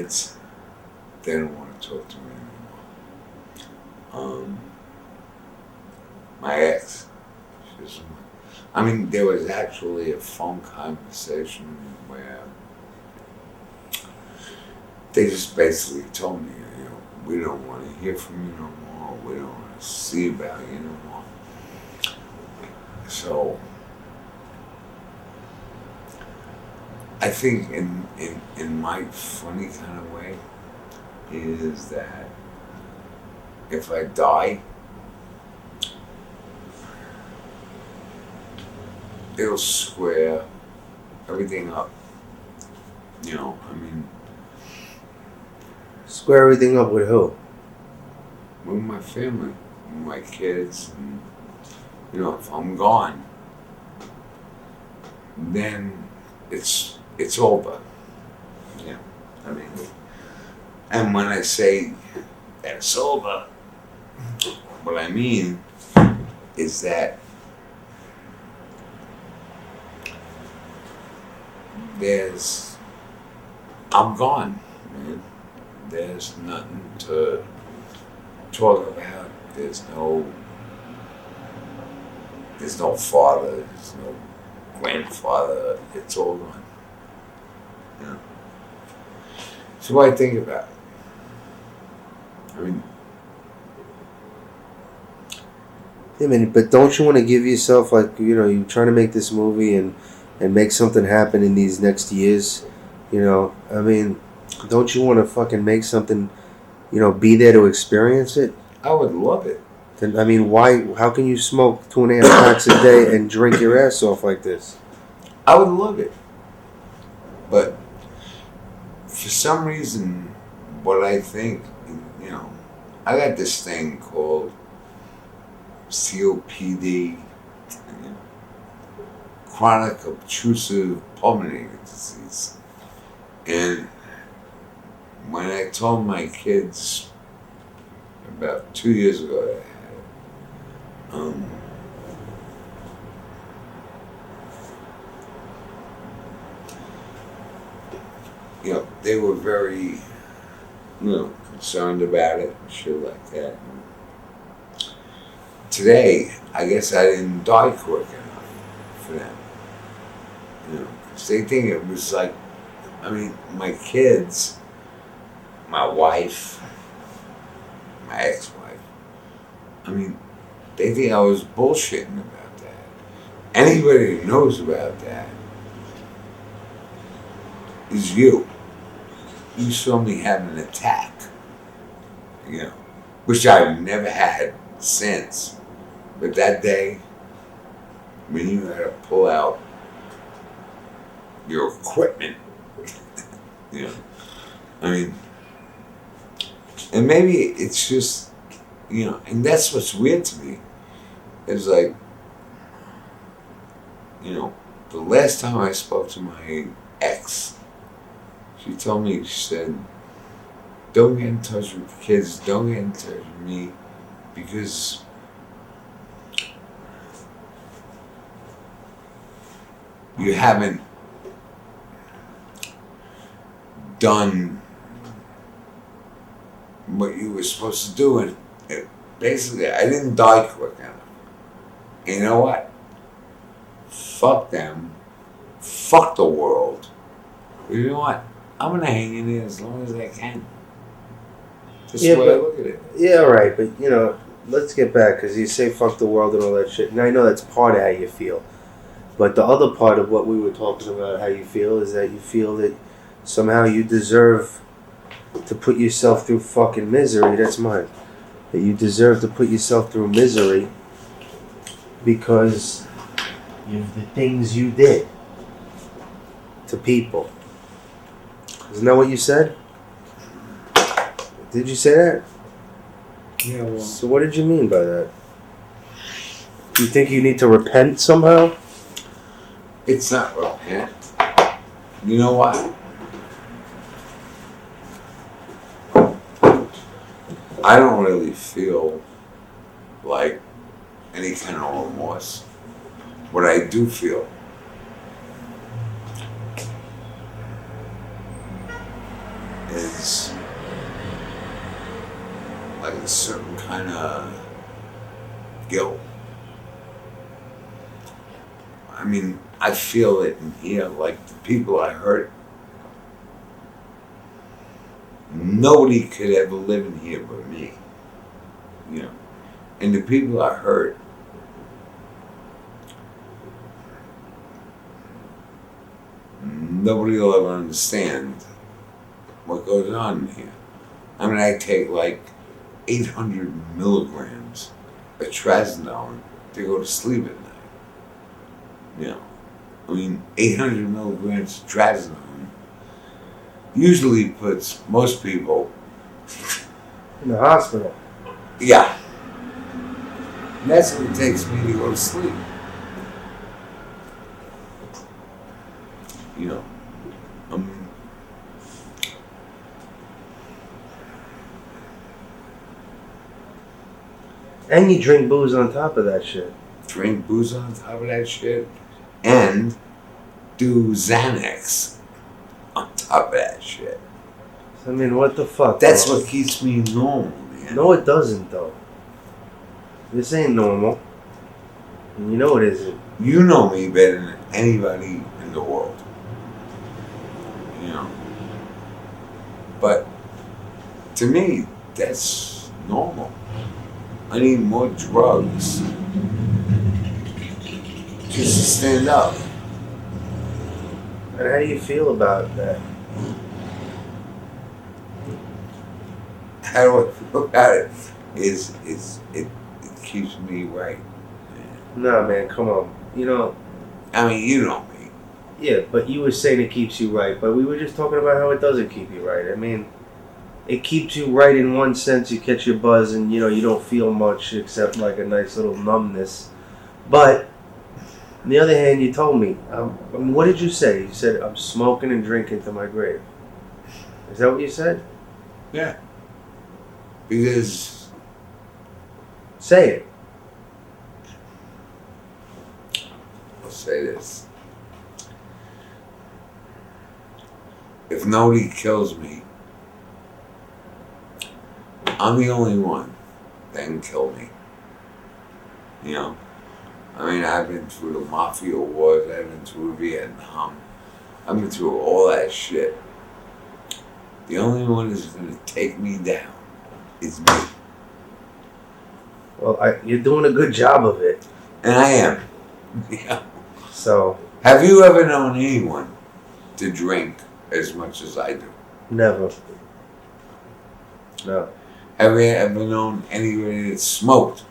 kids, they don't want to talk to me anymore. My ex, I mean, there was actually a phone conversation where they just basically told me, we don't want to hear from you no more. We don't want to see about you no more. So I think in my funny kind of way is that if I die, it'll square everything up. I mean, square everything up with who? With my family, with my kids, and if I'm gone, then it's over. I mean, and when I say that it's over, what I mean is that I'm gone, man. There's nothing to talk about. There's no father. There's no grandfather. It's all gone. So what I think about it. I mean, but don't you want to give yourself, like, you're trying to make this movie and make something happen in these next years, I mean, don't you want to fucking make something, be there to experience it? I would love it. Then, I mean, how can you smoke 2.5 packs a day and drink your ass off like this? I would love it. But for some reason, what I think, I got this thing called COPD, chronic obstructive pulmonary disease. And when I told my kids about 2 years ago that I had it, they were very, concerned about it and shit like that. And today, I guess I didn't die quick enough for them. Because they think it was like, I mean, my kids, my wife, my ex-wife, I mean, they think I was bullshitting about that. Anybody who knows about that is you. You saw me have an attack, which I've never had since. But that day, when you had to pull out your equipment, I mean, and maybe it's just, and that's what's weird to me. It's like, the last time I spoke to my ex, she told me, she said, don't get in touch with the kids, don't get in touch with me, because you haven't done what you were supposed to do. And basically, I didn't die quick enough. And you know what? Fuck them. Fuck the world. You know what? I'm going to hang in there as long as I can. That's the way I look at it. Yeah, right. But, let's get back, because you say fuck the world and all that shit. And I know that's part of how you feel. But the other part of what we were talking about, how you feel, is that you feel that somehow you deserve to put yourself through fucking misery. That's mine. That you deserve to put yourself through misery because of the things you did to people. Isn't that what you said? Did you say that? Yeah, well. So what did you mean by that? Do you think you need to repent somehow? It's not repent. You know what? I don't really feel like any kind of remorse. What I do feel is a certain kind of guilt. I mean, I feel it in here, like the people I hurt. Nobody could ever live in here but me. You know, and the people I hurt, nobody will ever understand what goes on in here. I mean, I take like 800 milligrams of trazodone to go to sleep at night. You know, I mean, 800 milligrams of trazodone usually puts most people in the hospital. Yeah. And that's what it takes me to go to sleep. You know, And you drink booze on top of that shit. Drink booze on top of that shit, and do Xanax on top of that shit. I mean, what the fuck? That's bro? what keeps me normal, man. No, it doesn't, though. This ain't normal. And you know it isn't. You know me better than anybody in the world. You know. But to me, that's normal. I need more drugs just to stand up. And how do you feel about that? How do I feel about it? It keeps me right. Nah, man, come on. You know. I mean, you know me. Yeah, but you were saying it keeps you right, but we were just talking about how it doesn't keep you right. I mean, it keeps you right in one sense. You catch your buzz and, you know, you don't feel much except like a nice little numbness. But on the other hand, you told me, what did you say? You said, I'm smoking and drinking to my grave. Is that what you said? Yeah. Because... Say it. I'll say this. If nobody kills me, I'm the only one that can kill me. You know? I mean, I've been through the Mafia wars, I've been through Vietnam, I've been through all that shit. The only one that's going to take me down is me. Well, you're doing a good job of it. And I am. Yeah. So. Have you ever known anyone to drink as much as I do? Never. No. Have you ever known anybody that smoked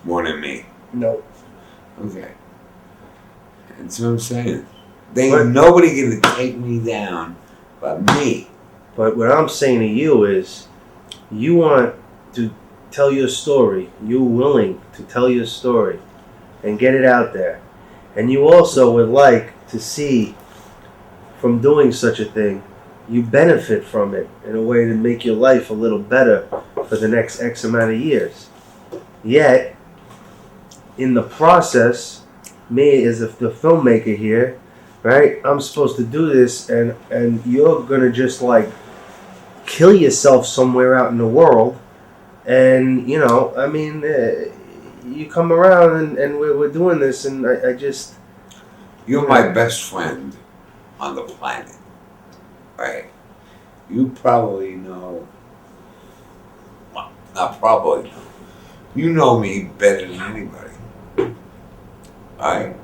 more than me? No. Okay. That's what I'm saying. Ain't nobody gonna take me down but me. But what I'm saying to you is, you want to tell your story. You're willing to tell your story and get it out there. And you also would like to see, from doing such a thing, you benefit from it in a way to make your life a little better for the next X amount of years. Yet, in the process, me as the filmmaker here, right, I'm supposed to do this, and you're gonna just like kill yourself somewhere out in the world. And, you know, I mean, you come around and we're doing this, and I just... You're my best friend on the planet, right? You probably know, well, not probably know, you know me better than anybody, right?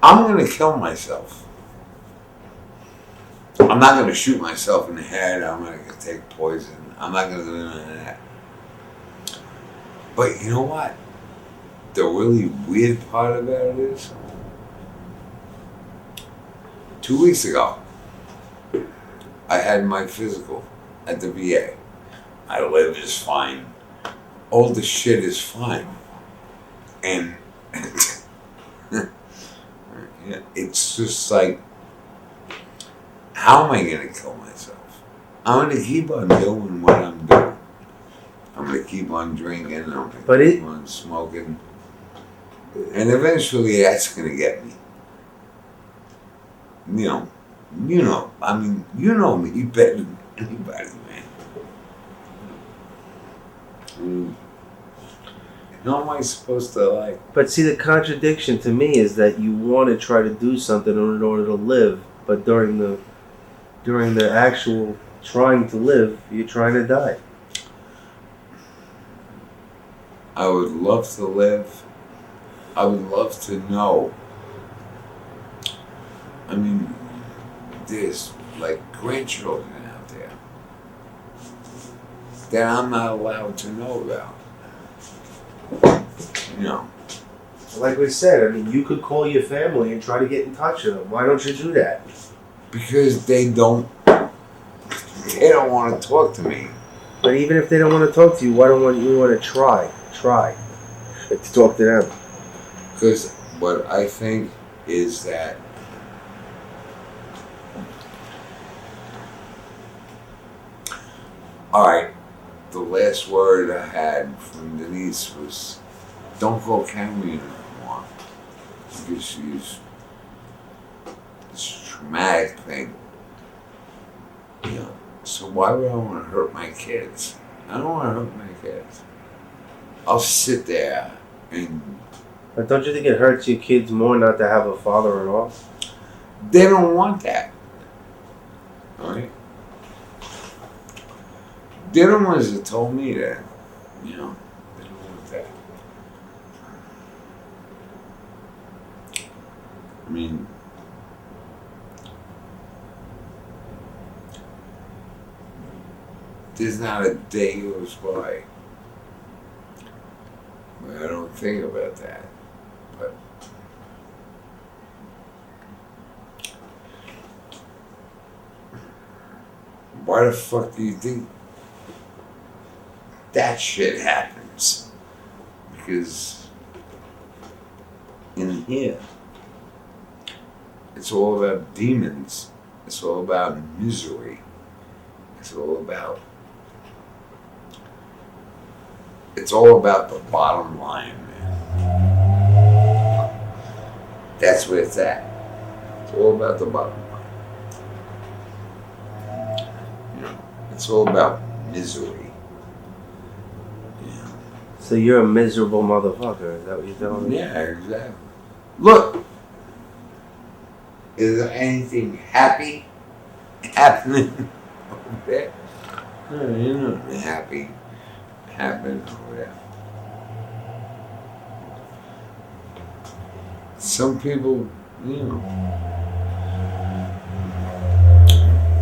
I'm going to kill myself. I'm not going to shoot myself in the head. I'm not going to take poison. I'm not going to do none of that. But you know what? The really weird part about it is, 2 weeks ago, I had my physical at the VA. My liver is fine. All the shit is fine. And it's just like, how am I going to kill myself? I'm going to keep on doing what I'm doing. I'm going to keep on drinking. I'm going to keep on smoking. And eventually that's going to get me. You know, I mean, you know me better than anybody, man. How am I supposed to like? But see, the contradiction to me is that you want to try to do something in order to live, but during the actual trying to live, you're trying to die. I would love to live. I would love to know. I mean, there's like grandchildren out there that I'm not allowed to know about. You know. Like we said, I mean, you could call your family and try to get in touch with them. Why don't you do that? Because they don't want to talk to me. But even if they don't want to talk to you, why don't you want to try to talk to them? Because what I think is that all right, the last word I had from Denise was, don't go carrying her anymore. Because she's this traumatic thing. You know, so why would I want to hurt my kids? I don't want to hurt my kids. I'll sit there and... But don't you think it hurts your kids more not to have a father-in-law? They don't want that. Alright? They're the ones that told me that. You know, they don't want that. I mean... There's not a day goes by where I don't think about that. But why the fuck do you think that shit happens? Because in here, it's all about demons. It's all about misery. It's all about the bottom line, man. That's where it's at. It's all about the bottom line. You know, it's all about misery. You know. So you're a miserable motherfucker, is that what you're telling me? Yeah, exactly. Look, is there anything happy happening over there? No, you're not happy happening over there. Some people, you know,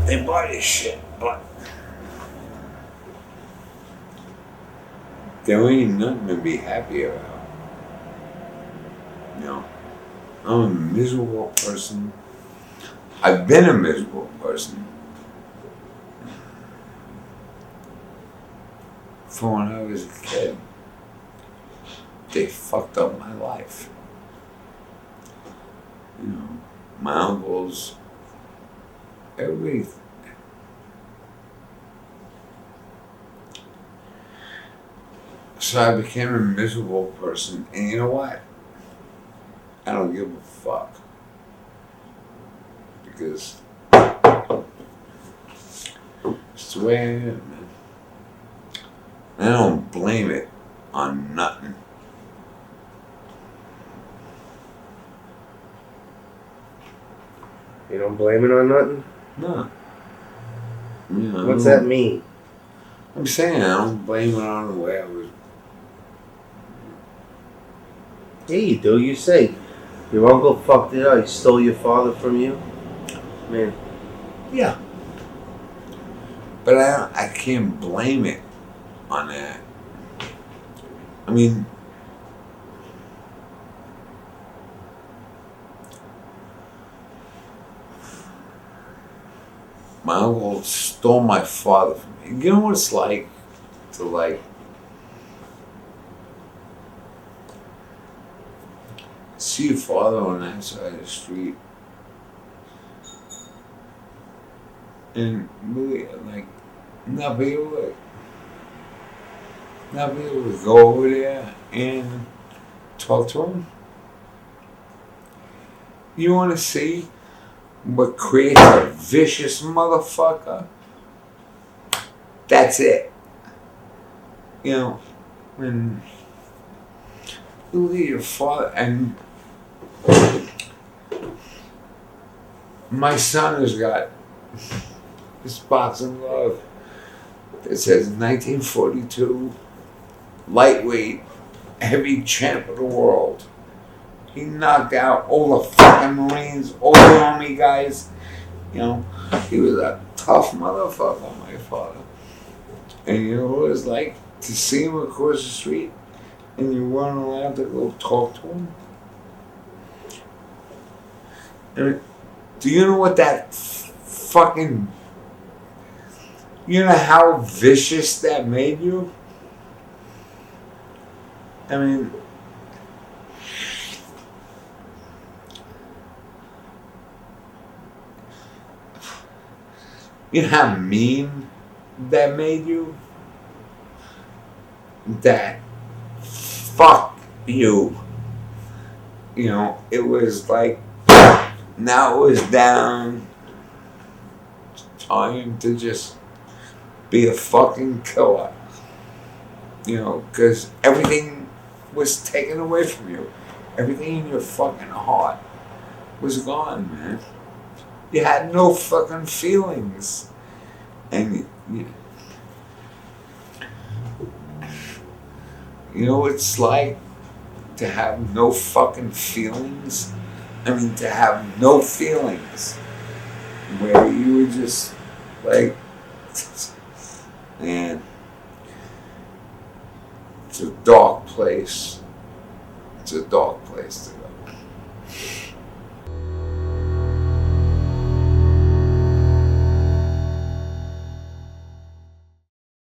they buy this shit, but there ain't nothing to be happy about. You know, I'm a miserable person. I've been a miserable person from when I was a kid. They fucked up my life. You know, my uncles, everybody. So I became a miserable person, and you know what? I don't give a fuck. Because it's the way I am, man. I don't blame it on nothing. You don't blame it on nothing? No. You know, What's that mean? I'm saying I don't blame it on the way I was. Yeah, you do. You say your uncle fucked it up. He stole your father from you. Man. Yeah. But I can't blame it on that. I mean, my uncle stole my father from me. You know what it's like to see your father on that side of the street and really not be able to go over there and talk to him. You want to see what creates a vicious motherfucker? That's it. You know, when you look at your father, and my son has got this box of love that says 1942, lightweight, heavy champ of the world. He knocked out all the fucking Marines, all the Army guys. You know, he was a tough motherfucker, my father. And you know what it was like to see him across the street and you weren't allowed to go talk to him? And do you know what that fucking... You know how vicious that made you? I mean... You know how mean that made you? That fuck you. You know, it was like, now it was down time to just be a fucking killer. You know, because everything was taken away from you. Everything in your fucking heart was gone, man. You had no fucking feelings. And you know what it's like to have no fucking feelings? I mean, to have no feelings. Where you were just like, man, it's a dark place. It's a dark place to go.